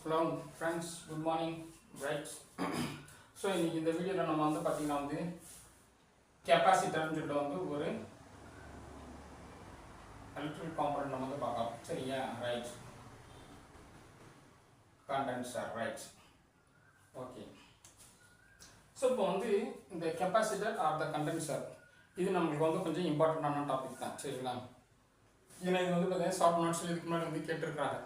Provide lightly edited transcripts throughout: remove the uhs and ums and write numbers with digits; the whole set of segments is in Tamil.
Hello friends, good morning. Right. So இந்த வீடியோல நம்ம வந்து பாத்தீங்கன்னா கெபாசிட்டர்னு சொல்லிட்டு ஒரு எலக்ட்ரிக் காம்பனன்ட் நம்ம பார்க்கலாம். சரியா? Right. Condenser right. Okay. So இப்போ இந்த கெபாசிட்டர் ஆர் த கண்டென்சர் இது நமக்கு கொஞ்சம் இம்பார்ட்டண்டான டாபிக் தான். சரிங்களா? ஏன்னா இது பார்த்தீங்கன்னா ஷார்ட் நோட்ஸில் இதுக்கு முன்னாடி கேட்டிருக்காங்க.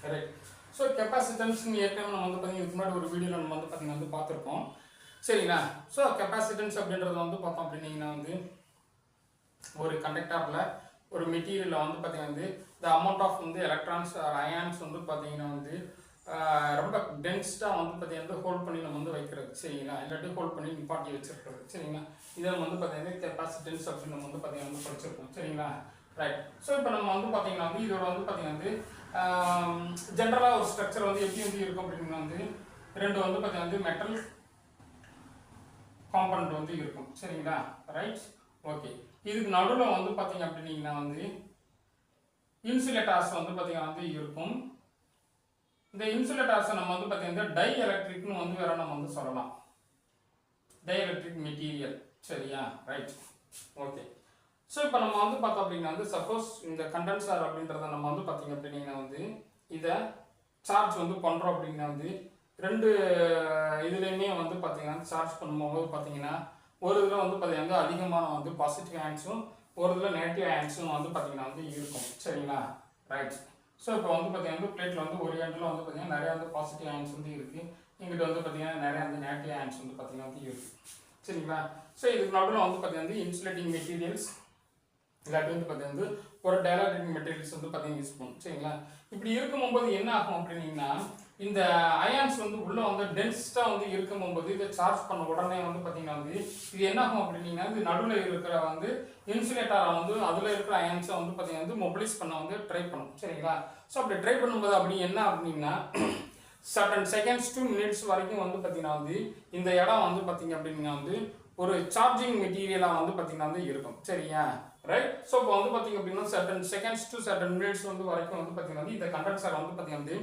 கரெக்ட். ஸோ கெப்பாசிட்டன்ஸ்னு ஏற்கனவே நம்ம பார்த்தீங்கன்னா இதுக்கு முன்னாடி ஒரு வீடியோவில் நம்ம பார்த்தீங்கன்னா பார்த்துருப்போம். சரிங்களா? ஸோ கெப்பாசிட்டன்ஸ் அப்படின்றத பார்த்தோம் அப்படின்னீங்கன்னா ஒரு கண்டக்டரில் ஒரு மெட்டீரியலில் பார்த்தீங்கன்னா the amount of electrons ions பார்த்தீங்கன்னா ரொம்ப டென்ஸ்டாக பார்த்தீங்கன்னா ஹோல்ட் பண்ணி நம்ம வைக்கிறது. சரிங்களா? இல்லாட்டி ஹோல்ட் பண்ணி நிப்பாட்டி வச்சிருக்கிறது. சரிங்களா? இதை பார்த்தீங்கன்னா கெப்பாசிட்டன்ஸ் அப்படின்னு நம்ம பார்த்தீங்கன்னா படிச்சிருக்கோம். சரிங்களா? ரைட். ஸோ இப்போ நம்ம பார்த்தீங்கன்னா இதோட பார்த்தீங்கன்னா ஜென்ரலாக ஒரு ஸ்ட்ரக்சர் எப்படி இருக்கும் அப்படின்னா ரெண்டு பார்த்தீங்கன்னா மெட்டல் காம்பனன்ட் இருக்கும். சரிங்களா? ரைட். ஓகே. இதுக்கு நடுவில் பார்த்தீங்க அப்படின்னீங்கன்னா இன்சுலேட்டர்ஸ் பார்த்தீங்கன்னா இருக்கும். இந்த இன்சுலேட்டர்ஸை நம்ம பார்த்தீங்கன்னா டை எலக்ட்ரிக்னு வேற நம்ம சொல்லலாம். Dielectric material. சரியா? ரைட். ஓகே. ஸோ இப்போ நம்ம பார்த்தோம் அப்படின்னா சப்போஸ் இந்த கண்டென்சர் அப்படின்றத நம்ம பார்த்தீங்க அப்படின்னா இதை சார்ஜ் பண்ணுறோம் அப்படின்னா ரெண்டு இதுலேயுமே பார்த்தீங்கன்னா சார்ஜ் பண்ணும்போது பார்த்தீங்கன்னா ஒரு இதில் பார்த்தீங்கன்னா அதிகமான பாசிட்டிவ் ஆன்ஸும் ஒரு இதில் நெகட்டிவ் ஆன்ஸும் பார்த்தீங்கன்னா இருக்கும். சரிங்களா? ரைட். ஸோ இப்போ பார்த்தீங்கன்னா பிளேட்டில் ஒரு எண்டில் பார்த்தீங்கன்னா நிறையா பாசிட்டிவ் ஆன்ஸ் இருக்குது. இங்கிட்ட பார்த்தீங்கன்னா நிறையா நெகட்டிவ் ஆன்ஸ் பார்த்தீங்கன்னா இருக்குது. சரிங்களா? ஸோ இதுக்கு நடுவில் பார்த்தீங்கன்னா இன்சுலேட்டிங் மெட்டீரியல்ஸ் இல்லாட்டி பார்த்தீங்கன்னா ஒரு டயலக்ட்ரிக் மெட்டீரியல்ஸ் பார்த்தீங்கன்னா யூஸ் பண்ணும். சரிங்களா? இப்படி இருக்கும்போது என்ன ஆகும் அப்படின்னீங்கன்னா இந்த அயான்ஸ் உள்ள டென்ஸ்டாக இருக்கும்போது இதை சார்ஜ் பண்ண உடனே பார்த்தீங்கன்னா இது என்ன ஆகும் அப்படின்னீங்கன்னா இது நடுவில் இருக்கிற இன்சுலேட்டரை அதில் இருக்கிற அயான்ஸை பார்த்தீங்கன்னா மொபிலைஸ் பண்ண ட்ரை பண்ணும். சரிங்களா? ஸோ அப்படி ட்ரை பண்ணும்போது அப்படி என்ன அப்படின்னா சர்டன் செகண்ட்ஸ் டு மினிட்ஸ் வரைக்கும் பார்த்தீங்கன்னா இந்த இடம் பார்த்தீங்க அப்படின்னா ஒரு சார்ஜிங் மெட்டீரியலாக பார்த்தீங்கன்னா இருக்கும். சரியா? ரைட். ஸோ இப்போ பார்த்தீங்க அப்படின்னா certain seconds to certain minutes வரைக்கும் பார்த்தீங்கன்னா இந்த கண்டென்சர் பார்த்தீங்கன்னா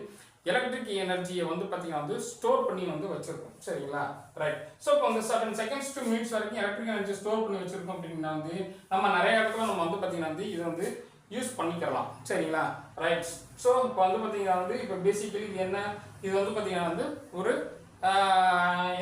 எலக்ட்ரிக் எனர்ஜியை பார்த்தீங்கன்னா ஸ்டோர் பண்ணி வச்சிருக்கோம். சரிங்களா? ரைட். ஸோ இப்போ சர்டன் செகண்ட்ஸ் டு மினிட்ஸ் வரைக்கும் எலக்ட்ரிக் எனர்ஜி ஸ்டோர் பண்ணி வச்சிருக்கோம் அப்படின்னா நம்ம நிறைய இடத்துல நம்ம பார்த்தீங்கன்னா இதை யூஸ் பண்ணிக்கலாம். சரிங்களா? ரைட். ஸோ இப்போ பார்த்தீங்கன்னா இப்போ பேசிக்கலி இது என்ன இது பார்த்தீங்கன்னா ஒரு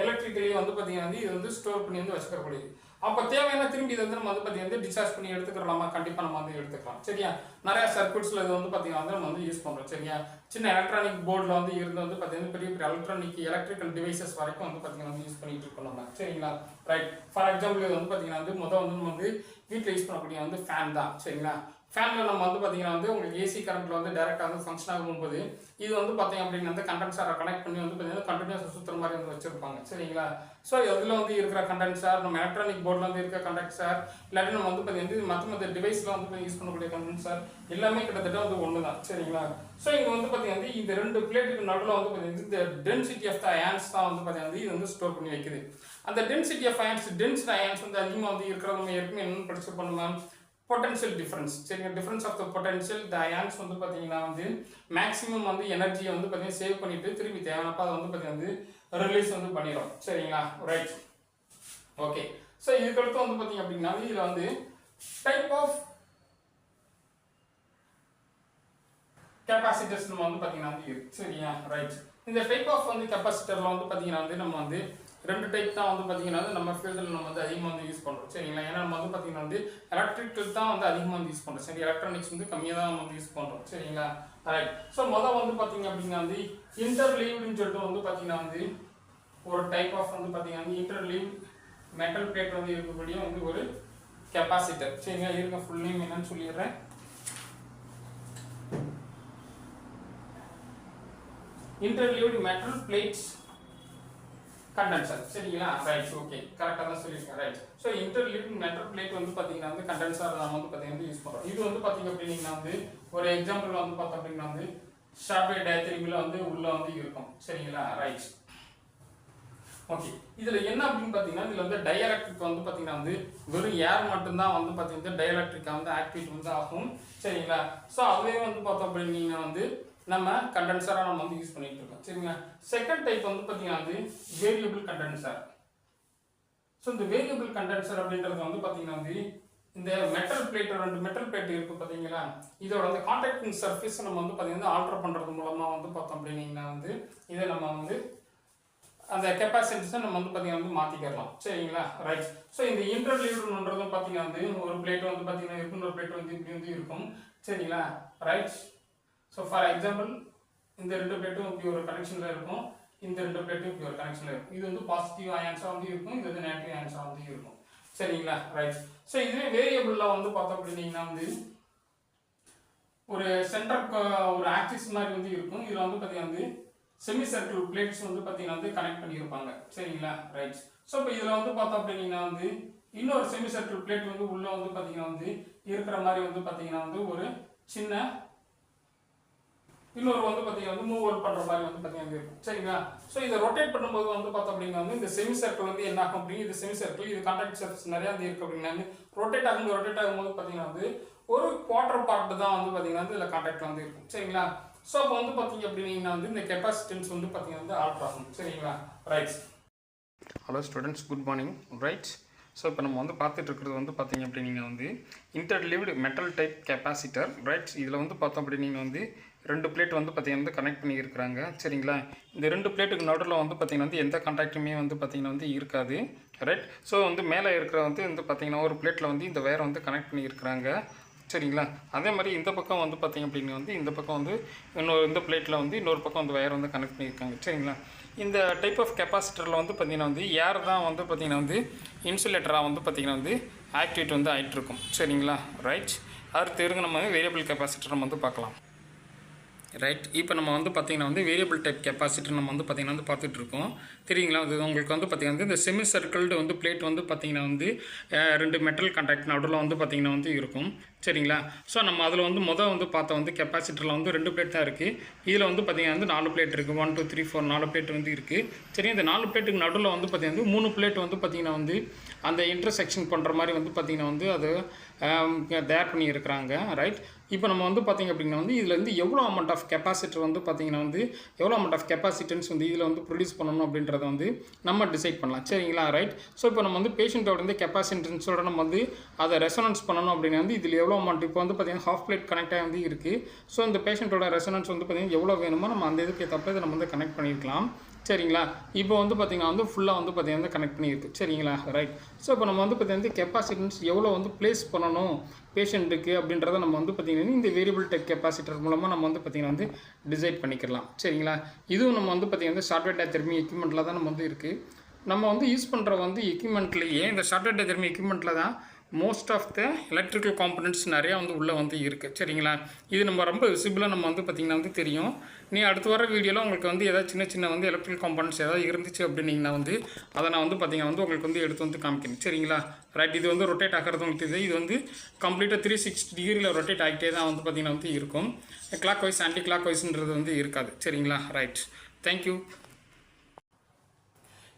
எலக்ட்ரிக்கலி பார்த்தீங்கன்னா இது ஸ்டோர் பண்ணி வச்சுக்கக்கூடியது. அப்போ தேவையான திரும்பி இதை நம்ம பார்த்தீங்கன்னா டிஸ்சார்ஜ் பண்ணி எடுத்துக்கலாமா? கண்டிப்பாக நம்ம எடுத்துக்கலாம். சரியா? நிறைய சர்க்யூட்ஸில் இது பார்த்தீங்கன்னா நம்ம யூஸ் பண்ணுறோம். சரியா? சின்ன எலக்ட்ரானிக் போர்டில் இருந்து பார்த்தீங்கன்னா பெரிய பெரிய எலக்ட்ரிக்கல் டிவைசஸ் வரைக்கும் பார்த்தீங்கன்னா யூஸ் பண்ணிட்டு இருக்கோம் நம்ம. சரிங்களா? ரைட். ஃபார் எக்ஸாம்பிள் இது பார்த்தீங்கன்னா முதல் நம்ம வீட்டில் யூஸ் பண்ணக்கூடிய ஃபேன் தான். சரிங்களா? ஃபேனில் நம்ம பார்த்தீங்கன்னா உங்களுக்கு ஏசி கரண்ட்டில் டேரெக்டாக ஃபங்க்ஷன் ஆகும்போது இது பார்த்தீங்க அப்படின்னா கண்டென்சரை கனெக்ட் பண்ணி பார்த்தீங்கன்னா கண்டினியூஸாக சுற்றுற மாதிரி வச்சிருப்பாங்க. சரிங்களா? ஸோ இதில் இருக்கிற கண்டென்சர் நம்ம எலக்ட்ரானிக் போர்டில் இருக்கிற கண்டென்சர் இல்லாட்டி நம்ம பார்த்தீங்கன்னா மற்ற டிவைஸில் யூஸ் பண்ணக்கூடிய கண்டென்சர் எல்லாமே கிட்டத்தட்ட ஒன்று தான். சரிங்களா? ஸோ இங்கே பார்த்தீங்கன்னா இந்த ரெண்டு பிளேட்டுக்கு நடுவில் பார்த்தீங்கன்னா இந்த டென்சிட்டி ஆஃப் த அயான்ஸ் தான் பார்த்தீங்கன்னா இது ஸ்டோர் பண்ணி வைக்குது. அந்த density of ions density ions அதிகமாக இருக்கிறவங்க ஏற்கனவே என்னென்னு படிச்சிருப்போம் நம்ம பொட்டன்ஷியல் டிஃபரன்ஸ். சரிங்க? Difference of the potential the ions பார்த்தீங்கன்னா மேக்ஸிமம் எனர்ஜியை பார்த்தீங்கன்னா சேவ் பண்ணிட்டு திரும்பி தேவையானப்போ அதை பார்த்தீங்கன்னா ரிலீஸ் பண்ணிடும். சரிங்களா? ரைட். ஓகே. ஸோ இதுக்கடுத்து பார்த்தீங்க அப்படின்னா இதில் டைப் ஆஃப் கெப்பாசிட்டர்ஸ் நம்ம பார்த்தீங்கன்னா இருக்கு. சரியா? ரைட். இந்த டைப் ஆஃப் கெப்பாசிட்டரில் பார்த்தீங்கன்னா நம்ம ரெண்டு டைப் தான் பார்த்தீங்கன்னா நம்ம ஃபீல்டில் நம்ம அதிகமாக யூஸ் பண்ணுறோம். சரிங்களா? ஏன்னா நம்ம பார்த்தீங்கன்னா எலக்ட்ரிக்கல் தான் அதிகமாக யூஸ் பண்ணுறோம். சரி, எலக்ட்ரானிக்ஸ் கம்மியாக தான் நம்ம யூஸ் பண்ணுறோம். சரிங்களா? ரைட். ஸோ முதல் பார்த்தீங்க அப்படின்னா இன்டர்லீவ்டுன்னு சொல்லிட்டு பார்த்தீங்கன்னா ஒரு டைப் ஆஃப் பார்த்தீங்கன்னா இன்டர்லீவ் மெட்டல் பிளேட் இருக்கக்கூடிய ஒரு கெப்பாசிட்டர். சரிங்களா? இருக்க ஃபுல் நேம் என்னன்னு சொல்லிடுறேன். இன்டர்லீவ்டு மெட்டல் பிளேட்ஸ் கண்டென்சர். சரிங்களா? ரைட். ஓகே. கரெக்டாக தான் சொல்லியிருக்கேன். ரைட். ஸோ இன்டர்லீவ்டு மெட்டல் பிளேட் பார்த்தீங்கன்னா கண்டென்சர் நம்ம பார்த்தீங்கன்னா யூஸ் பண்ணுறோம். இது பார்த்தீங்க அப்படின்னா ஒரு எக்ஸாம்பிள் பார்த்தோம் அப்படின்னா ஷார்ட்வே டயத்ரிமில் உள்ள இருக்கும். சரிங்களா? ரைட். ஓகே. இதில் என்ன அப்படின்னு பார்த்தீங்கன்னா இதில் டயலக்ட்ரிக் பார்த்தீங்கன்னா வெறும் ஏர் மட்டும்தான் பார்த்தீங்கன்னா டயலக்ட்ரிக்காக ஆக்டிவேட் ஆகும். சரிங்களா? ஸோ அதுவே பார்த்தோம் அப்படின்னா நம்ம கண்டென்சராக நம்ம வந்து யூஸ் பண்ணிட்டு இருக்கோம். சரிங்களா. செகண்ட் டைப் வந்து பார்த்தீங்கன்னா வந்து வேரியபிள் கண்டென்சர். ஸோ இந்த வேரியபிள் கண்டென்சர் அப்படின்றது வந்து பார்த்தீங்கன்னா வந்து இந்த மெட்டல் பிளேட், 2 மெட்டல் பிளேட் இருக்குது பார்த்தீங்களா, இதோட வந்து கான்டாக்டிங் சர்ஃபேஸ் நம்ம வந்து பார்த்தீங்கன்னா ஆல்டர் பண்ணுறது மூலமாக வந்து பார்த்தோம் அப்படின்னீங்கன்னா வந்து இதை நம்ம வந்து அந்த கெப்பாசிட்டிஸை நம்ம வந்து பார்த்தீங்கன்னா வந்து மாற்றிக்கலாம். சரிங்களா. ரைட். ஸோ இந்த இன்டர்லீவ்டுன்றது பார்த்தீங்கன்னா வந்து ஒரு பிளேட் வந்து பார்த்தீங்கன்னா இருக்கும், இன்னொரு பிளேட் வந்து இப்படி வந்து இருக்கும். சரிங்களா. ரைட். ஸோ ஃபார் எக்ஸாம்பிள் இந்த 2 பிளேட்டும் இப்படி ஒரு கனெக்ஷனில் இருக்கும், இந்த 2 பிளேட்டும் இப்படி ஒரு கனெக்ஷனில் இருக்கும். இது வந்து பாசிட்டிவ் அயன்ஸாக வந்து இருக்கும், இது வந்து நெகட்டிவ் அயன்ஸாக வந்து இருக்கும். சரிங்களா. ரைட். ஸோ இதுவே வேரியபிளில் வந்து பார்த்தோம் அப்படின்னீங்கன்னா வந்து ஒரு சென்டர் ஒரு ஆக்சிஸ் மாதிரி வந்து இருக்கும். இதில் வந்து பார்த்தீங்கன்னா வந்து செமி சர்க்கிள் பிளேட்ஸ் வந்து பார்த்தீங்கன்னா வந்து கனெக்ட் பண்ணியிருப்பாங்க. சரிங்களா. ரைட். ஸோ இப்போ இதில் வந்து பார்த்தோம் அப்படின்னீங்கன்னா வந்து இன்னொரு செமி சர்க்கிள் பிளேட் வந்து உள்ளே வந்து பார்த்தீங்கன்னா வந்து இருக்கிற மாதிரி வந்து பார்த்தீங்கன்னா வந்து ஒரு சின்ன இன்னொரு வந்து பார்த்தீங்கன்னா வந்து மூவ் பண்ணுற மாதிரி வந்து பார்த்தீங்கன்னா இருக்கும். சரிங்களா. ஸோ இதை ரொட்டேட் பண்ணும்போது வந்து பார்த்தோம் அப்படின்னா வந்து இந்த செமி சர்க்கிள் வந்து என்ன ஆகும் அப்படிங்க, இது செமி சர்க்கிள், இது கான்டாக்ட் சர்ஃபேஸ் நிறையா வந்து இருக்குது அப்படின்னா வந்து ரொட்டேட் ஆகும்போது பார்த்தீங்கன்னா வந்து ஒரு குவார்டர் பார்ட் தான் வந்து பார்த்தீங்கன்னா வந்து இதில் கான்டாக்ட் வந்து இருக்கும். சரிங்களா. ஸோ அப்போ வந்து பார்த்தீங்க அப்படின்னா வந்து இந்த கெப்பாசிட்டன்ஸ் வந்து பார்த்தீங்கன்னா வந்து ஆல்டர் ஆகும். சரிங்களா. Right. Hello students, good morning. Right. So இப்போ நம்ம வந்து பார்த்துட்டு இருக்கிறது வந்து பார்த்தீங்க அப்படின்னா வந்து இன்டர்லீவ்டு மெட்டல் டைப் கெப்பாசிட்டர். ரைட். இதில் வந்து பார்த்தோம் அப்படின்னா வந்து 2 பிளேட் வந்து பார்த்தீங்கன்னா வந்து கனெக்ட் பண்ணியிருக்கிறாங்க. சரிங்களா. இந்த 2 பிளேட்டுக்கு நடுவில் வந்து பார்த்தீங்கன்னா வந்து எந்த கான்டாக்டுமே வந்து பார்த்தீங்கன்னா வந்து இருக்காது. ரைட். ஸோ வந்து மேலே இருக்கிற வந்து பார்த்தீங்கன்னா ஒரு பிளேட்டில் வந்து இந்த வயரை வந்து கனெக்ட் பண்ணியிருக்கிறாங்க. சரிங்களா. அதே மாதிரி இந்த பக்கம் வந்து பார்த்தீங்க அப்படின்னா வந்து இந்த பக்கம் வந்து இந்த பிளேட்டில் வந்து இன்னொரு பக்கம் வந்து வயர் வந்து கனெக்ட் பண்ணியிருக்காங்க. சரிங்களா. இந்த டைப் ஆஃப் கெப்பாசிட்டரில் வந்து பார்த்தீங்கன்னா வந்து ஏர் தான் வந்து பார்த்தீங்கன்னா வந்து இன்சுலேட்டராக வந்து பார்த்தீங்கன்னா வந்து ஆக்டிவேட் வந்து ஆகிட்டு இருக்கும். சரிங்களா. ரைட். அடுத்து இருங்க நம்ம வேரியபிள் கெப்பாசிட்டர் நம்ம வந்து பார்க்கலாம். ரைட். இப்போ நம்ம வந்து பார்த்திங்கன்னா வந்து வேரியபிள் டைப் கெப்பாசிட்டர் நம்ம வந்து பார்த்திங்கன்னா வந்து பார்த்துட்ருக்கோம். தெரியுங்களா. அது உங்களுக்கு வந்து பார்த்திங்கன்னா இந்த செமி சர்க்கிள்டு வந்து பிளேட் வந்து பார்த்திங்கன்னா வந்து 2 மெட்டல் கான்டாக்ட் நடுவில் வந்து பார்த்திங்கன்னா வந்து இருக்கும். சரிங்களா. ஸோ நம்ம அதில் வந்து வந்து பார்த்தா வந்து கெப்பாசிட்டரில் வந்து 2 பிளேட் தான் இருக்குது. இதில் வந்து பார்த்திங்கன்னா வந்து 4 பிளேட் இருக்குது. 1 2 3 4 4 பிளேட் வந்து இருக்குது. சரி. இந்த 4 பிளேட்டுக்கு நடுவில் வந்து பார்த்திங்கன்னா 3 பிளேட் வந்து பார்த்திங்கன்னா வந்து அந்த இன்டர்செக்ஷன் பண்ணுற மாதிரி வந்து பார்த்திங்கன்னா வந்து அது தயார் பண்ணி இருக்கிறாங்க. ரைட். இப்போ நம்ம வந்து பார்த்திங்க அப்படின்னா வந்து இதில் வந்து எவ்வளோ அமௌண்ட் ஆஃப் கெப்பாசிட்டர் வந்து பார்த்திங்கன்னா வந்து எவ்வளோ அமௌண்ட் ஆஃப் கெப்பாசிட்டன்ஸ் வந்து இதில் வந்து ப்ரொடியூஸ் பண்ணணும் அப்படின்றத வந்து நம்ம டிசைட் பண்ணலாம். சரிங்களா. ரைட். ஸோ இப்போ நம்ம வந்து பேஷண்ட்டோட வந்து கெப்பாசிட்டன்ஸோட நம்ம வந்து அதை ரெசனன்ஸ் பண்ணணும் அப்படின்னா வந்து இதில் எவ்வளோ அமௌண்ட் இப்போ வந்து பார்த்திங்கன்னா ஹாஃப் பிளேட் கனெக்டாக வந்து இருக்குது. ஸோ இந்த பேஷண்ட்டோட ரெசனன்ஸ் வந்து பார்த்திங்கன்னா எவ்வளோ வேணுமோ நம்ம அந்த இதுக்கு ஏற்றப்ப இதை நம்ம வந்து கனெக்ட் பண்ணியிருக்கலாம். சரிங்களா. இப்போ வந்து பார்த்திங்கன்னா வந்து ஃபுல்லாக வந்து பார்த்திங்கன்னா கனெக்ட் பண்ணியிருக்கு. சரிங்களா. ரைட். ஸோ இப்போ நம்ம வந்து பார்த்திங்கன்னா கெப்பாசிட்டன்ஸ் எவ்வளோ வந்து ப்ளேஸ் பண்ணணும் பேஷண்ட்டுக்கு அப்படின்றத நம்ம வந்து பார்த்திங்கன்னா இந்த வேரியபிள் டைப் கெப்பாசிட்டர் மூலமாக நம்ம வந்து பார்த்திங்கன்னா வந்து டிசைட் பண்ணிக்கலாம். சரிங்களா. இதுவும் நம்ம வந்து பார்த்திங்கன்னா சாஃப்ட்வேர் டயத்தெர்மி எக்யூப்மெண்ட்டில் தான் நம்ம வந்து இருக்குது. நம்ம வந்து யூஸ் பண்ணுற வந்து எக்யூப்மெண்ட்லேயே இந்த சாஃப்ட்வேர் டயத்தெர்மி எக்யூப்மெண்ட்டில் தான் most of the electrical components நிறையா வந்து உள்ளே வந்து இருக்குது. சரிங்களா. இது நம்ம ரொம்ப விசிபிளாக நம்ம வந்து பார்த்திங்கன்னா வந்து தெரியும். நீ அடுத்து வர வீடியோவில் உங்களுக்கு வந்து ஏதாவது சின்ன வந்து எலக்ட்ரிக்கல் காம்பனன்ட்ஸ் ஏதாவது இருந்துச்சு அப்படின்னிங்கன்னா வந்து அதை நான் வந்து பார்த்திங்கன்னா வந்து உங்களுக்கு வந்து எடுத்து வந்து காமிக்கணும். சரிங்களா. ரைட். இது வந்து ரொட்டேட் ஆகிறது உங்களுக்கு தெரியுது. இது வந்து கம்ப்ளீட்டாக 360 டிகிரியில் ரொட்டேட் ஆகிட்டே தான் வந்து பார்த்திங்கன்னா வந்து இருக்கும். கிளாக் வைஸ் ஆன்டி கிளாக் வைஸ்ன்றது வந்து இருக்காது. சரிங்களா. ரைட். தேங்க்யூ.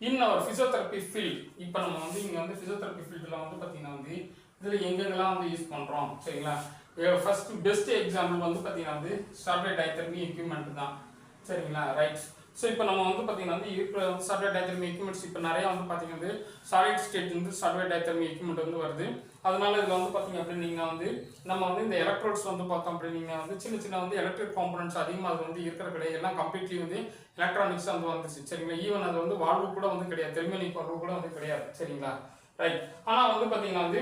இன் அவர் ஃபிசியோதெரப்பி ஃபீல்ட், இப்போ நம்ம வந்து இங்கே வந்து ஃபிசியோதெரப்பி ஃபீல்டில் வந்து பார்த்திங்கன்னா வந்து இதில் எங்கெங்கெல்லாம் வந்து யூஸ் பண்ணுறோம். சரிங்களா. ஃபர்ஸ்ட் பெஸ்ட் எக்ஸாம்பிள் வந்து பார்த்திங்கன்னா வந்து சாஃப்ட்வேர் டயத்தெர்மி எக்யூப்மெண்ட் தான். சரிங்களா. ரைட். ஸோ இப்போ நம்ம வந்து பார்த்திங்கன்னா வந்து இருக்கிற சாஃப்ட்வேர் டயத்தெர்மி எக்யூப்மெண்ட்ஸ் இப்போ நிறையா வந்து பார்த்திங்கன்னா வந்து சாலிட் ஸ்டேட் வந்து சாஃப்ட்வேர் டயத்தெர்மி எக்யூப்மெண்ட் வந்து வருது. அதனால இதில் வந்து பார்த்திங்க அப்படின்னா வந்து நம்ம வந்து இந்த எலக்ட்ரோட்ஸ் வந்து பார்த்தோம் அப்படின்னா வந்து சின்ன வந்து எலக்ட்ரிக் காம்பனன்ட்ஸ் அதிகமாக அது வந்து இருக்கிற கிடையாது. எல்லாம் கம்ப்ளீட்லி வந்து எலக்ட்ரானிக்ஸ் வந்து வந்துச்சு. சரிங்களா. ஈவன் அது வந்து வால்வு கூட வந்து கிடையாது, தெர்மினிக் வால்வு கூட வந்து கிடையாது. சரிங்களா. ரைட். ஆனால் வந்து பார்த்தீங்கன்னா வந்து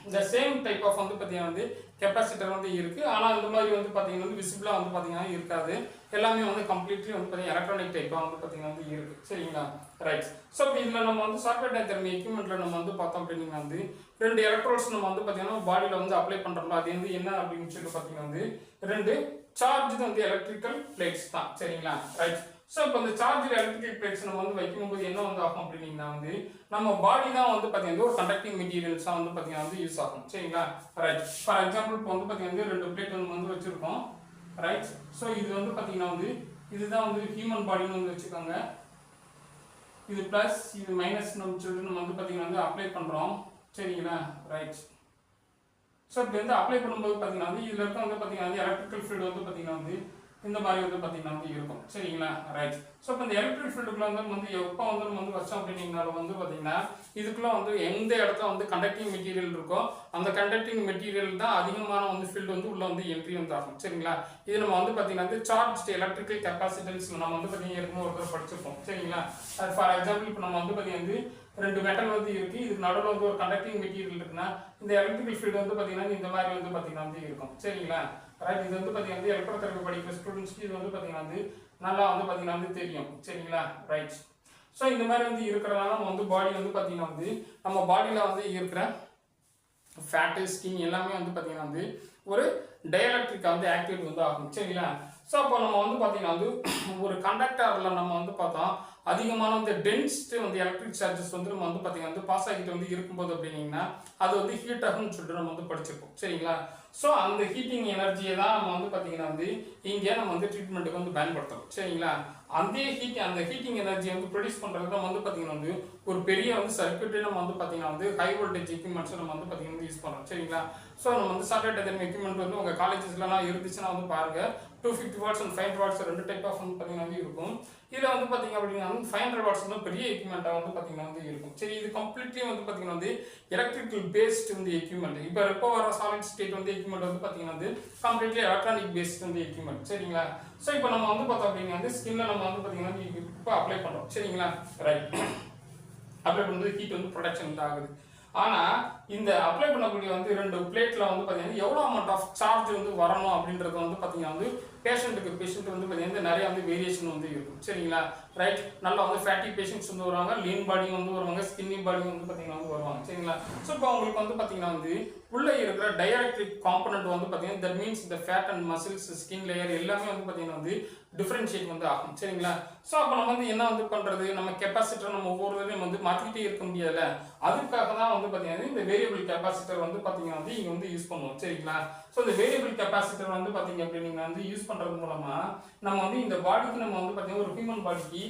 இந்த சேம் டைப் ஆஃப் வந்து பார்த்தீங்கன்னா வந்து கெப்பாசிட்டர் வந்து இருக்குது. ஆனால் இந்த மாதிரி வந்து பார்த்தீங்கன்னா வந்து விசிபிளாக வந்து பார்த்தீங்கன்னா இருக்காது. எல்லாமே வந்து கம்ப்ளீட்லி வந்து பார்த்தீங்கன்னா எலக்ட்ரானிக் டைப்பாக வந்து பார்த்தீங்கன்னா வந்து இருக்குது. சரிங்களா. ரைட். ஸோ இப்போ இதில் நம்ம வந்து சாஃப்ட்வேர் டயத்தெர்மி எக்யூப்மெண்ட்டில் நம்ம வந்து பார்த்தோம் அப்படின்னா வந்து 2 எலக்ட்ரோட்ஸ் நம்ம வந்து பார்த்தீங்கன்னா பாடியில் வந்து அப்ளை பண்ணுறோம். அது வந்து என்ன அப்படின்னு சொல்லி பார்த்தீங்கன்னா வந்து 2 சார்ஜ் வந்து எலக்ட்ரிக்கல் பிளேட்ஸ் தான். சரிங்களா. ரைட். ஸோ இப்போ இந்த சார்ஜில் எலக்ட்ரிக்கல் பிளேட்ஸ் நம்ம வந்து வைக்கும்போது என்ன வந்து ஆகும் அப்படின்னா வந்து நம்ம பாடி தான் வந்து பார்த்தீங்கன்னா ஒரு கண்டக்டிங் மெட்டீரியல்ஸாக வந்து பார்த்தீங்கன்னா வந்து யூஸ் ஆகும். சரிங்களா. ரைட். ஃபார் எக்ஸாம்பிள் இப்போ வந்து பார்த்தீங்கன்னா 2 பிளேட் வந்து வச்சுருக்கோம். ரைட். ஸோ இது வந்து பார்த்தீங்கன்னா வந்து இதுதான் வந்து ஹியூமன் பாடின்னு வந்து வச்சுக்கோங்க. இது ப்ளஸ் இது மைனஸ் சொல்லிட்டு நம்ம வந்து பார்த்தீங்கன்னா வந்து அப்ளை பண்ணுறோம். சரிங்களா. ரைட். ஸோ இப்படி வந்து அப்ளை பண்ணும்போது பார்த்தீங்கன்னா வந்து இதில் இருக்க வந்து பார்த்தீங்கன்னா வந்து எலக்ட்ரிக்கல் ஃபீல்டு வந்து பார்த்தீங்கன்னா வந்து இந்த மாதிரி வந்து பார்த்தீங்கன்னா வந்து இருக்கும் சரிங்களா ரைட் ஸோ இப்போ இந்த எலக்ட்ரிக் ஃபீல்டுக்குள்ள வந்து எப்போ வந்து நம்ம வந்து வச்சோம் அப்படின்னீங்கனால வந்து பார்த்தீங்கன்னா இதுக்குள்ள வந்து எந்த இடத்துல வந்து கண்டக்டிங் மெட்டீரியல் இருக்கோ அந்த கண்டக்டிங் மெட்டீரியல் தான் அதிகமான வந்து ஃபீல்டு வந்து உள்ள வந்து என்ட்ரி வந்து ஆகும் சரிங்களா இது நம்ம வந்து பார்த்தீங்கன்னா வந்து சார்ஜ் எலக்ட்ரிக்கல் கெப்பாசிட்டன்ஸ் நம்ம வந்து பார்த்தீங்கன்னா ஏற்கனவே ஒருத்தர் படிச்சிருக்கோம் சரிங்களா அது ஃபார் எக்ஸாம்பிள் இப்போ நம்ம வந்து பார்த்தீங்கன்னா ரெண்டு மெட்டல் வந்து இருக்கு இதுக்கு நடுவில் வந்து ஒரு கண்டக்டிங் மெட்டீரியல் இருக்குன்னா இந்த எலக்ட்ரிக்கல் ஃபீல்டு வந்து பார்த்தீங்கன்னா இந்த மாதிரி வந்து பார்த்தீங்கன்னா வந்து இருக்கும் சரிங்களா ரைட் இது வந்து பார்த்தீங்கன்னா எலக்ட்ரோதெரபி படிக்கிற ஸ்டூடெண்ட்ஸ்க்கு இது வந்து பார்த்தீங்கன்னா வந்து நல்லா வந்து பார்த்தீங்கன்னா வந்து தெரியும் சரிங்களா ரைட் ஸோ இந்த மாதிரி வந்து இருக்கிறனால நம்ம வந்து பாடி வந்து பார்த்தீங்கன்னா வந்து நம்ம பாடியில் வந்து இருக்கிற ஃபேட்டு ஸ்கின் எல்லாமே வந்து பார்த்தீங்கன்னா வந்து ஒரு டயலக்ட்ரிக் வந்து ஆக்டிவேட் வந்து ஆகும் சரிங்களா ஸோ அப்போ நம்ம வந்து பார்த்தீங்கன்னா வந்து ஒரு கண்டக்டரில் நம்ம வந்து பார்த்தோம் அதிகமான வந்து டென்சிட்டி வந்து எலக்ட்ரிக் சார்ஜஸ் வந்து நம்ம வந்து பார்த்தீங்கன்னா வந்து பாஸ் ஆகிட்டு வந்து இருக்கும்போது அப்படின்னீங்கன்னா அது வந்து ஹீட் ஆகும்னு சொல்லிட்டு நம்ம வந்து படிச்சிருப்போம் சரிங்களா ஸோ அந்த ஹீட்டிங் எனர்ஜியை தான் நம்ம வந்து பார்த்தீங்கன்னா வந்து இங்கே நம்ம வந்து ட்ரீட்மெண்ட்டுக்கு வந்து பயன்படுத்துறோம் சரிங்களா அந்த ஹீட்டிங் எனர்ஜியை வந்து ப்ரொடியூஸ் பண்ணுறது நம்ம வந்து பார்த்தீங்கன்னா வந்து ஒரு பெரிய வந்து சர்க்யூட்டே நம்ம வந்து பார்த்தீங்கன்னா வந்து ஹை வோல்டேஜ் எக்யூப்மெண்ட்ஸ் நம்ம வந்து பார்த்தீங்கன்னா யூஸ் பண்ணுறோம் சரிங்களா ஸோ நம்ம வந்து சாட்டலைட் எதன் எக்யூப்மெண்ட் வந்து உங்கள் காலேஜஸ்லாம் இருந்துச்சுன்னா வந்து பாருங்க 250 வாட்ஸ் அண்ட் 500 வாட்ஸ் ரெண்டு டைப் ஆஃப் வந்து பார்த்தீங்கன்னா வந்து இருக்கும் இதில் வந்து பார்த்தீங்க அப்படின்னா வந்து 500 வாட்ஸ் வந்து பெரிய எக்யூப்மெண்ட்டாக வந்து பார்த்தீங்கன்னா வந்து இருக்கும் சரி இது கம்ப்ளீட்லி வந்து பார்த்தீங்கன்னா வந்து எலக்ட்ரிக்கல் பேஸ்ட் வந்து எக்யூப்மெண்ட் இப்போ வர சாலிட் ஸ்டேட் வந்து எக்யூப்மெண்ட் வந்து பார்த்தீங்கன்னா வந்து கம்ப்ளீட்லி எலக்ட்ரானிக் பேஸ்ட் வந்து எக்யூப்மெண்ட் சரிங்களா ஸோ இப்போ நம்ம வந்து பார்த்தோம் அப்படின்னா வந்து ஸ்கின்ல நம்ம வந்து பார்த்தீங்கன்னா இப்போ அப்ளை பண்ணுறோம் சரிங்களா ரைட் அப்ளை பண்ணுறது ஹீட் வந்து ப்ரொடக்ஷன் வந்து ஆகுது ஆனால் இந்த அப்ளை பண்ணக்கூடிய வந்து ரெண்டு பிளேட்டில் வந்து பார்த்தீங்கன்னா எவ்வளோ அமௌண்ட் ஆஃப் சார்ஜ் வந்து வரணும் அப்படின்றது வந்து பார்த்தீங்கன்னா வந்து பேஷண்ட் வந்து பார்த்தீங்கன்னா நிறைய வந்து வேரியேஷன் வந்து இருக்கும் சரிங்களா ரைட் நல்லா வந்து ஃபேட்டி பேஷண்ட்ஸ் வந்து வருவாங்க லீன் பாடியும் வந்து வருவாங்க ஸ்கின்னி பாடியும் வந்து பார்த்தீங்கன்னா வந்து வருவாங்க சரிங்களா ஸோ இப்போ அவங்களுக்கு வந்து பார்த்தீங்கன்னா வந்து உள்ளே இருக்கிற டயலக்ட்ரிக் காம்பனண்ட் வந்து பார்த்தீங்கன்னா தட் மீன்ஸ் இந்த fat and muscles skin layer எல்லாமே வந்து பார்த்தீங்கன்னா வந்து டிஃபரன்ஷியேட் வந்து ஆகும் சரிங்களா ஸோ அப்போ நம்ம வந்து என்ன வந்து பண்ணுறது நம்ம கெப்பாசிட்டர் நம்ம ஒவ்வொரு தடவையும் வந்து மாற்றிக்கிட்டே இருக்க முடியாதுல்ல அதுக்காக தான் வந்து பார்த்தீங்கன்னா இந்த வேரியபிள் கெப்பாசிட்டர் வந்து பார்த்தீங்கன்னா வந்து இங்கே வந்து யூஸ் பண்ணுவோம் சரிங்களா ஸோ இந்த வேரியபிள் கெப்பாசிட்டர் வந்து பார்த்தீங்க அப்படின்னா வந்து யூஸ் பண்ணுறது மூலமாக நம்ம வந்து இந்த பாடிக்கு நம்ம வந்து பார்த்தீங்கன்னா ஒரு ஹியூமன் பாடிக்கு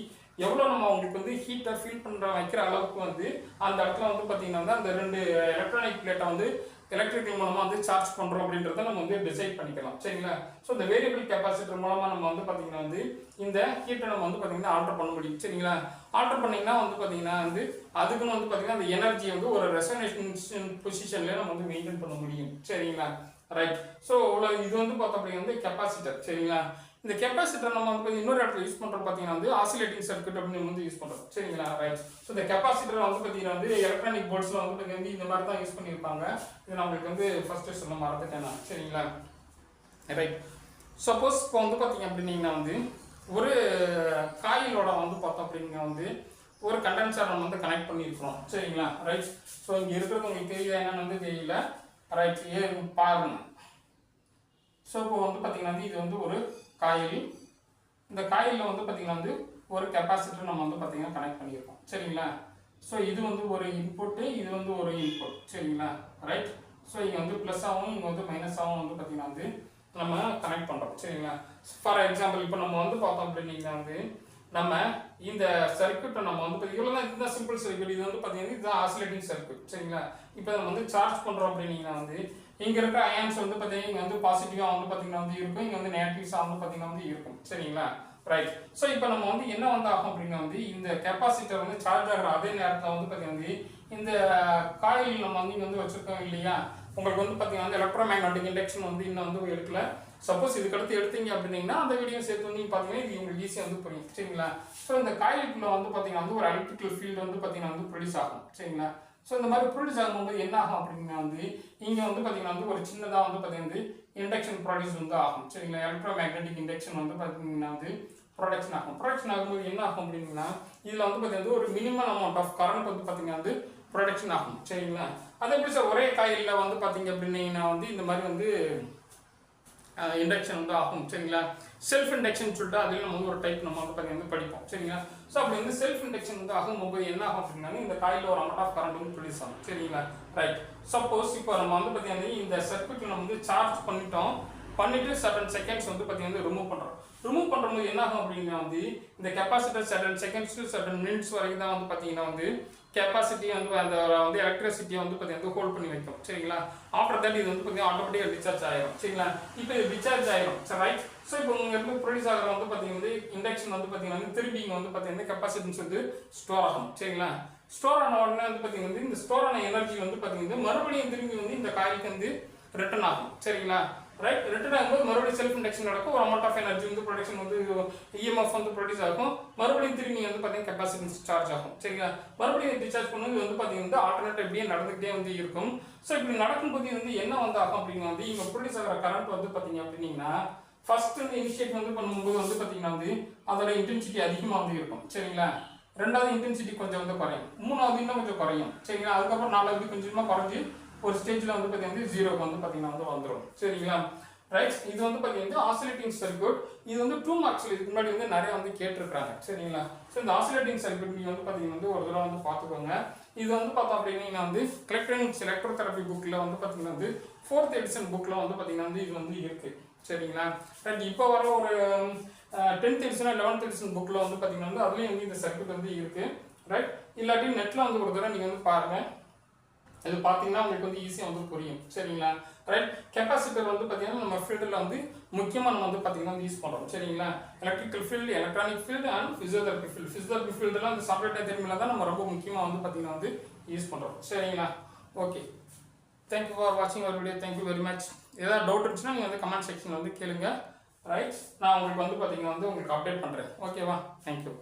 எவ்வளோ நம்ம அவங்களுக்கு வந்து ஹீட்டை ஃபீல் பண்ணுற வைக்கிற அளவுக்கு வந்து அந்த இடத்துல வந்து பார்த்தீங்கன்னா வந்து அந்த ரெண்டு எலக்ட்ரானிக் பிளேட்டை வந்து எலக்ட்ரிக்கல் மூலமாக வந்து சார்ஜ் பண்ணுறோம் அப்படின்றத நம்ம வந்து டிசைட் பண்ணிக்கலாம் சரிங்களா ஸோ இந்த வேரியபிள் கெப்பாசிட்டர் மூலமாக நம்ம வந்து பார்த்தீங்கன்னா வந்து இந்த ஹீட்டை நம்ம வந்து பார்த்தீங்கன்னா ஆல்டர் பண்ண முடியும் சரிங்களா ஆல்டர் பண்ணிங்கன்னா வந்து பார்த்தீங்கன்னா வந்து அதுக்குன்னு வந்து பார்த்தீங்கன்னா அந்த எனர்ஜி வந்து ஒரு ரெசனேஷன் பொசிஷன்லேயே நம்ம வந்து மெயின்டைன் பண்ண முடியும் சரிங்களா ரைட் ஸோ இது வந்து பார்த்தோம் அப்படின்னா வந்து கெப்பாசிட்டர் சரிங்களா இந்த கெப்பாசிட்டர் நம்ம வந்து இன்னொரு இடத்துல யூஸ் பண்ணுறோம் பார்த்தீங்கன்னா வந்து ஆசிலேட்டிங் சர்க்யூட் அப்படின்னு வந்து யூஸ் பண்ணுறோம் சரிங்களா ரைட் ஸோ இந்த கெப்பாசிட்டர் வந்து பார்த்தீங்கன்னா வந்து எலக்ட்ரானிக் போர்ட்ஸில் வந்து பார்த்தீங்கன்னா இந்த மாதிரி தான் யூஸ் பண்ணியிருப்பாங்க இது நம்மளுக்கு வந்து ஃபர்ஸ்ட்டு சொல்ல மறந்துட்டேன் நான் சரிங்களா ரைட் சப்போஸ் இப்போ வந்து பார்த்தீங்க அப்படின்னீங்கன்னா வந்து ஒரு காயிலோட வந்து பார்த்தோம் அப்படின்னா வந்து ஒரு கண்டென்சர் நம்ம வந்து கனெக்ட் பண்ணியிருக்கிறோம் சரிங்களா ரைட் ஸோ இங்கே இருக்கிறது உங்களுக்கு தெரியுதா என்னன்னு வந்து தெரியல ரைட் பாருங்க ஸோ இப்போ வந்து பார்த்தீங்கன்னா வந்து இது வந்து ஒரு காயில் இந்த காயிலில் வந்து பார்த்தீங்கன்னா வந்து ஒரு கெப்பாசிட்டர் நம்ம வந்து பார்த்தீங்கன்னா கனெக்ட் பண்ணியிருக்கோம் சரிங்களா ஸோ இது வந்து ஒரு இன்புட்டு இது வந்து ஒரு இன்புட் சரிங்களா ரைட் ஸோ இங்கே வந்து ப்ளஸ்ஸாகவும் இங்கே வந்து மைனஸாகவும் வந்து பார்த்தீங்கன்னா வந்து நம்ம கனெக்ட் பண்ணுறோம் சரிங்களா ஃபார் எக்ஸாம்பிள் இப்போ நம்ம வந்து பார்த்தோம் அப்படின்னா வந்து நம்ம இந்த சர்க்யூட்டை நம்ம வந்து இவ்வளோ தான் இதுதான் சிம்பிள் சர்க்யூட் இது வந்து பார்த்தீங்கன்னா இதுதான் ஆசிலேட்டிங் சர்க்யூட் சரிங்களா இப்போ நம்ம வந்து சார்ஜ் பண்ணுறோம் அப்படின்னீங்கன்னா வந்து இங்கே இருக்கிற அயான்ஸ் வந்து பார்த்தீங்கன்னா இங்கே வந்து பாசிட்டிவாக வந்து பார்த்தீங்கன்னா வந்து இருக்கும் இங்கே வந்து நெகட்டிவ்ஸாக வந்து பார்த்தீங்கன்னா வந்து இருக்கும் சரிங்களா ரைட் ஸோ இப்போ நம்ம வந்து என்ன வந்து ஆகும் அப்படின்னா வந்து இந்த கெப்பாசிட்டர் வந்து சார்ஜ் ஆகிற அதே நேரத்தில் வந்து பார்த்தீங்கன்னா வந்து இந்த காயில் நம்ம வந்து இங்கே வந்து வச்சுருக்கோம் இல்லையா உங்களுக்கு வந்து பார்த்தீங்கன்னா வந்து எலக்ட்ரோமேக்னெட்டிக் இண்டக்ஷன் வந்து இன்னும் வந்து எடுக்கல சப்போஸ் இதுக்கடுத்து எடுத்தீங்க அப்படின்னீங்கன்னா அந்த வீடியோ சேர்த்து வந்து நீங்கள் பார்த்தீங்கன்னா இது உங்களுக்கு ஈஸியாக வந்து புரியும் சரிங்களா ஸோ இந்த காயிலுக்குள்ள வந்து பார்த்தீங்கன்னா வந்து ஒரு எலக்ட்ரிக்கல் ஃபீல்டு வந்து பார்த்தீங்கன்னா வந்து ப்ரொடியூஸ் ஆகும் சரிங்களா ஸோ இந்த மாதிரி ப்ரொடியூஸ் ஆகும்போது என்ன ஆகும் அப்படின்னா வந்து இங்கே வந்து பார்த்தீங்கன்னா வந்து ஒரு சின்னதாக வந்து பார்த்தீங்கன்னா இண்டக்ஷன் ப்ராடியூஸ் வந்து ஆகும் சரிங்களா எலக்ட்ரோமேக்னெட்டிக் இண்டக்ஷன் வந்து பார்த்தீங்கன்னா வந்து ப்ரொடக்ஷன் ஆகும்போது என்ன ஆகும் அப்படின்னா இதில் வந்து பார்த்தீங்கன்னா ஒரு மினிமம் அமௌண்ட் ஆஃப் கரண்ட் வந்து பார்த்தீங்கன்னா வந்து ப்ரொடக்ஷன் ஆகும் சரிங்களா அதே எப்படி சார் ஒரே காயிலில் வந்து பார்த்தீங்க அப்படின்னா வந்து இந்த மாதிரி வந்து இண்டக்ஷன் வந்து ஆகும் சரிங்களா செல்ஃப் இண்டக்ஷன் சொல்லிட்டு அதில் நம்ம வந்து ஒரு டைப் நம்ம வந்து பார்த்தீங்கன்னா படிப்போம் சரிங்களா ஸோ அப்படி வந்து செல்ஃப் இண்டக்ஷன் வந்து ஆகும்போது என்ன ஆகும் அப்படின்னா இந்த காயில் ஒரு அமௌண்ட் ஆஃப் கரண்ட் வந்து ப்ரொடியூஸ் ஆகும் சரிங்களா ரைட் சப்போஸ் இப்போ நம்ம வந்து பார்த்தீங்கன்னா இந்த சர்க்யூட்டில் நம்ம வந்து சார்ஜ் பண்ணிட்டு சர்டன் செகண்ட்ஸ் வந்து பார்த்தீங்கன்னா ரிமூவ் பண்ணும்போது என்ன ஆகும் அப்படின்னா வந்து இந்த capacitor certain seconds to certain minutes வரைக்கும் தான் வந்து பார்த்தீங்கன்னா வந்து கெப்பாசிட்டி வந்து அந்த வந்து எலக்ட்ரிசிட்டியை வந்து பார்த்தீங்கன்னா ஹோல்ட் பண்ணி வைக்கும் சரிங்களா. ஆஃப்டர் தட் இது வந்து பார்த்தீங்கன்னா ஆட்டோமேட்டிக்காக டிஸ்சார்ஜ் ஆயிரும் சரிங்களா. இப்போ இது டிஸ்சார்ஜ் ஆயிரும் சரி ரைட். ஸோ இப்போ உங்களுக்கு ப்ரொடியூஸ் ஆகிற வந்து பார்த்தீங்கன்னா இண்டக்ஷன் வந்து பார்த்தீங்கன்னா திரும்பி இங்கே வந்து பார்த்தீங்கன்னா கெப்பாசிட்டிஸ் வந்து ஸ்டோர் ஆகும் சரிங்களா. ஸ்டோர் ஆன உடனே வந்து பார்த்தீங்கன்னா இந்த ஸ்டோர் ஆன எனர்ஜி வந்து பார்த்தீங்கன்னா மறுபடியும் திரும்பி வந்து இந்த காய்க்கு வந்து ரிட்டர்ன் ஆகும் சரிங்களா. ரைட். ரிட்டர்ன் ஆகும்போது மறுபடியும் செல்ஃப் இண்டக்ஷன் நடக்கும். ஒரு அமௌண்ட் ஆஃப் எனர்ஜி வந்து ப்ரொடக்ஷன் வந்து இஎம்எஃப் வந்து ப்ரொடியூஸ் ஆகும். மறுபடியும் திரும்பி வந்து பார்த்தீங்கன்னா கெப்பாசிட்டி சார்ஜ் ஆகும் சரிங்களா. மறுபடியும் டிஸ்சார்ஜ் பண்ணும்போது வந்து பார்த்தீங்கன்னா ஆல்டர்னேட் இப்படியே நடந்துகிட்டே வந்து இருக்கும். ஸோ இப்படி நடக்கும்போது வந்து என்ன வந்து ஆகும் அப்படின்னா வந்து இங்கே ப்ரொடியூஸ் ஆகிற கரண்ட் வந்து பார்த்தீங்க அப்படின்னா ஃபர்ஸ்ட் வந்து இனிஷியேட் வந்து பண்ணும்போது வந்து பார்த்தீங்கன்னா வந்து அதோட இன்டென்சிட்டி அதிகமாக வந்து இருக்கும் சரிங்களா. ரெண்டாவது இன்டென்சிட்டி கொஞ்சம் வந்து குறையும். மூணாவது இன்னும் கொஞ்சம் குறையும் சரிங்களா. அதுக்கப்புறம் நாலாவது கொஞ்சமாக குறைஞ்சி ஒரு ஸ்டேஜில் வந்து பார்த்தீங்கன்னா ஜீரோக்கு வந்து பார்த்தீங்கன்னா வந்து வந்துடும் சரிங்களா. ரைட். இது வந்து பார்த்தீங்கன்னா ஆசிலேட்டிங் சர்க்யூட். இது வந்து 2 மார்க்ஸ் இதுக்கு முன்னாடி வந்து நிறைய வந்து கேட்டிருக்காங்க சரிங்களா. ஸோ இந்த ஆசிலேட்டிங் சர்க்யூட் நீங்கள் வந்து பார்த்தீங்கன்னா வந்து ஒரு தடவை வந்து பார்த்துக்கோங்க. இது வந்து பார்த்தோம் அப்படின்னா வந்து எலக்ட்ரானிக்ஸ் எலக்ட்ரோதெரபி புக்கில் வந்து பார்த்தீங்கன்னா வந்து 4th எடிஷன் புக்கில் வந்து பார்த்தீங்கன்னா வந்து இது வந்து இருக்குது சரிங்களா. ரைட். இப்போ வர ஒரு 10th எடிஷன் 11th எடிஷன் புக்கில் வந்து பார்த்தீங்கன்னா வந்து அதுலேயும் வந்து இந்த சர்க்யூட் வந்து இருக்குது ரைட். இல்லாட்டி நெட்டில் வந்து ஒரு தடவை நீங்கள் வந்து பாருங்கள். இது பார்த்தீங்கன்னா உங்களுக்கு வந்து ஈஸியாக வந்து புரியும் சரிங்களா. ரைட். கெப்பாசிட்டர் வந்து பார்த்தீங்கன்னா நம்ம ஃபீல்டில் வந்து முக்கியமாக நம்ம வந்து பார்த்தீங்கன்னா வந்து யூஸ் பண்ணுறோம் சரிங்களா. Electrical field, electronic field and physiotherapy field. Physiotherapy ஃபீல்டெலாம் அந்த சாஃப்ட்வேர் தெரியுமில்ல தான் நம்ம ரொம்ப முக்கியமாக வந்து பார்த்தீங்கன்னா வந்து யூஸ் பண்ணுறோம் சரிங்களா. ஓகே, தேங்க்யூ ஃபார் வாட்சிங் அவர் வீடியோ. Thank you very much. ஏதாவது டவுட் இருந்துச்சுன்னா நீங்கள் வந்து கமெண்ட் செக்ஷனில் வந்து கேளுங்க. ரைட். நான் உங்களுக்கு வந்து பார்த்தீங்கன்னா வந்து உங்களுக்கு அப்டேட் பண்ணுறேன். ஓகேவா. தேங்க்யூ.